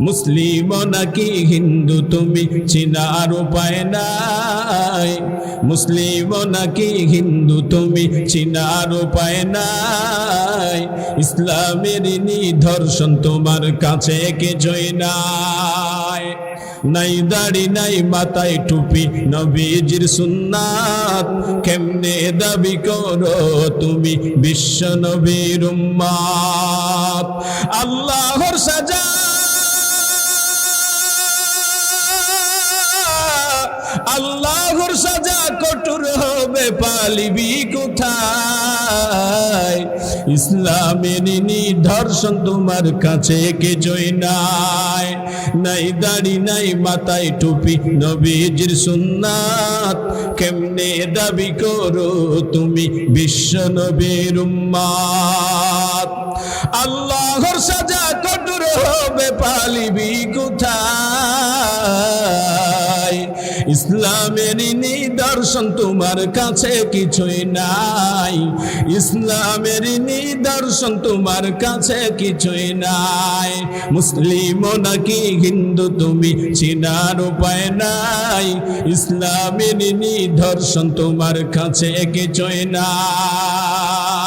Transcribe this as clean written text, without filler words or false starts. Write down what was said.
মুসলিম নাকি হিন্দু তুমি চিনার উপায় নাই। মুসলিম নাকি হিন্দু তুমি চিনার উপায় নাই। ইসলামের নিদর্শন তোমার কাছে কিছুই নাই। নাই দাড়ি নাই মাথায় টুপি নবীজির সুন্নাত, কেমনে দাবি করো তুমি বিশ্ব নবীর উম্মত। আল্লাহর সাজা আল্লাহর সাজা কঠোর হবে, পালিবি কোথায়? ইসলামের নিদর্শন তোমার কাছে কিছুই নাই। নাই দাড়ি নাই মাথায় টুপি নবীজির সুন্নাত, কেমনে দাবি করো তুমি বিশ্ব নবীর উম্মত। আল্লাহর সাজা কঠোর হবে, পালিবি কোথায়? ইসলামের নিদর্শন তোমার কাছে কিছুই নাই। ইসলামের নিদর্শন তোমার কাছে কিছুই নাই। মুসলিম নাকি হিন্দু তুমি চিনার উপায় নাই। ইসলামের নিদর্শন তোমার কাছে কিছুই নাই।